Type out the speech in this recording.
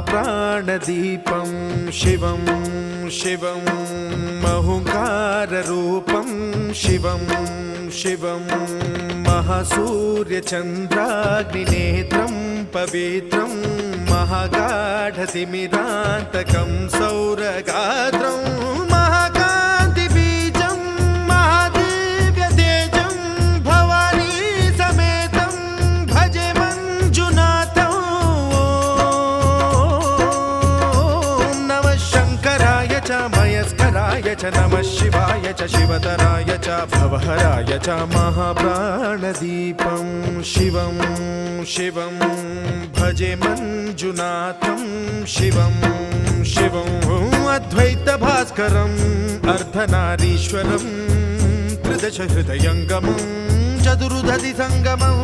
महाप्राणदीपं शिवं शिवं महुङ्काररूपं शिवं शिवं महासूर्यचन्द्राग्निनेत्रं पवित्रं महागाढतिमिरान्तकं सौरगात्रं महाकान्तिबीजं महादिव्यतेजं भवानी समेतं भजे मञ्जुनाथं। ॐ नमः शङ्कराय च मयस्कराय च नमः शिवाय च शिवतराय च भवहराय च महाप्राणदीपं शिवं शिवं भजे मञ्जुनाथं शिवं शिवं अद्वैतभास्करम् अर्धनारीश्वरं त्रिदशहृदयङ्गमं चतुर्दधिसङ्गमम्